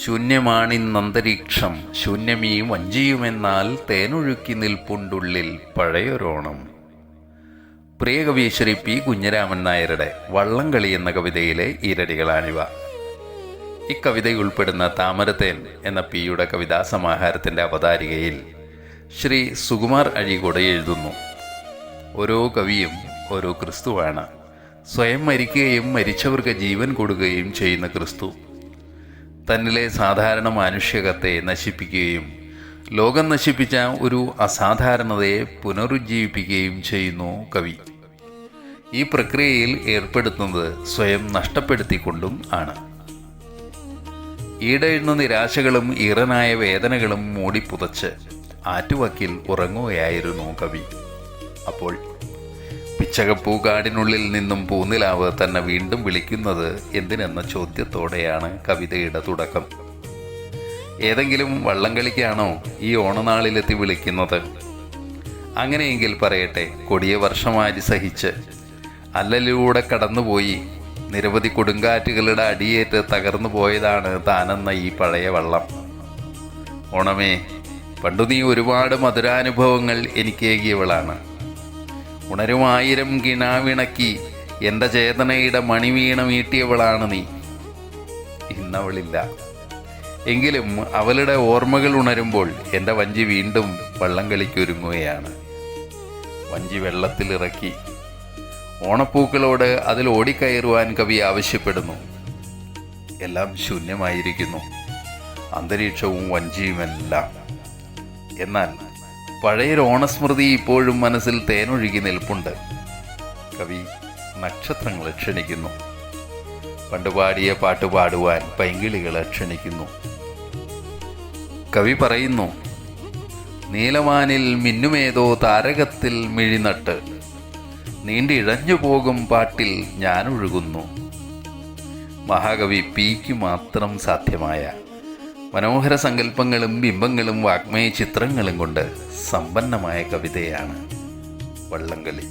ശൂന്യമാണിന്നന്തരീക്ഷം, ശൂന്യമീ വഞ്ചിയുമെന്നാൽ തേനൊഴുക്കി നിൽപ്പുണ്ടുള്ളിൽ പഴയൊരോണം. പ്രിയ കവി ശ്രീ പി കുഞ്ഞിരാമൻ നായരുടെ വള്ളംകളി എന്ന കവിതയിലെ ഈരടികളാണിവ. ഇക്കവിത ഉൾപ്പെടുന്ന താമരത്തേൻ എന്ന പിയുടെ കവിതാ സമാഹാരത്തിൻ്റെ അവതാരികയിൽ ശ്രീ സുകുമാർ അഴീക്കോട് എഴുതുന്നു: ഓരോ കവിയും ഓരോ ക്രിസ്തുവാണ്. സ്വയം മരിക്കുകയും മരിച്ചവർക്ക് ജീവൻ കൊടുക്കുകയും ചെയ്യുന്ന ക്രിസ്തു തന്നിലെ സാധാരണ മാനുഷികത്തെ നശിപ്പിക്കുകയും ലോകം നശിപ്പിച്ച ഒരു അസാധാരണതയെ പുനരുജ്ജീവിപ്പിക്കുകയും ചെയ്യുന്നു കവി. ഈ പ്രക്രിയയിൽ ഏർപ്പെടുത്തുന്നത് സ്വയം നഷ്ടപ്പെടുത്തിക്കൊണ്ടും ആണ്. ഈടെഴുന്ന നിരാശകളും ഈറനായ വേദനകളും മൂടിപ്പുതച്ച് ആറ്റുവക്കിൽ ഉറങ്ങുകയായിരുന്നു കവി. അപ്പോൾ പിച്ചകപ്പൂക്കാടിനുള്ളിൽ നിന്നും പൂനിലാവ് തന്നെ വീണ്ടും വിളിക്കുന്നത് എന്തിനെന്ന ചോദ്യത്തോടെയാണ് കവിതയുടെ തുടക്കം. ഏതെങ്കിലും വള്ളംകളിക്കാണോ ഈ ഓണനാളിലെത്തി വിളിക്കുന്നത്? അങ്ങനെയെങ്കിൽ പറയട്ടെ, കൊടിയ വർഷമാരി സഹിച്ച് അല്ലലിലൂടെ കടന്നുപോയി നിരവധി കൊടുങ്കാറ്റുകളുടെ അടിയേറ്റ് തകർന്നു പോയതാണ് താനെന്ന ഈ പഴയ വള്ളം. ഓണമേ, പണ്ടു നീ ഒരുപാട് മധുരാനുഭവങ്ങൾ എനിക്കേകിയവളാണ്. ഉണരുമായിരം കിണാവിണക്കി എൻ്റെ ചേതനയുടെ മണിവീണ മീട്ടിയവളാണ് നീ. ഇന്നവളില്ല. എങ്കിലും അവളുടെ ഓർമ്മകൾ ഉണരുമ്പോൾ എൻ്റെ വഞ്ചി വീണ്ടും വള്ളംകളിക്കൊരുങ്ങുകയാണ്. വഞ്ചി വെള്ളത്തിലിറക്കി ഓണപ്പൂക്കളോട് അതിൽ ഓടിക്കയറുവാൻ കവി ആവശ്യപ്പെടുന്നു. എല്ലാം ശൂന്യമായിരിക്കുന്നു, അന്തരീക്ഷവും വഞ്ചിയുമെല്ലാം. എന്നാൽ പഴയൊരു ഓണസ്മൃതി ഇപ്പോഴും മനസ്സിൽ തേനൊഴുകി നിൽപ്പുണ്ട്. കവി നക്ഷത്രങ്ങളെ ക്ഷണിക്കുന്നു. പണ്ട് പാടിയ പാട്ട് പാടുവാൻ പൈങ്കിളികളെ ക്ഷണിക്കുന്നു. കവി പറയുന്നു: നീലമാനിൽ മിന്നുമേതോ താരകത്തിൽ മിഴിനട്ട്, നീണ്ടിഴഞ്ഞു പോകും പാട്ടിൽ ഞാനൊഴുകുന്നു. മഹാകവി പിക്ക് മാത്രം സാധ്യമായ മനോഹര സങ്കല്പങ്ങളും ബിംബങ്ങളും വാഗ്മയ ചിത്രങ്ങളും കൊണ്ട് സമ്പന്നമായ കവിതയാണ് വള്ളംകളി.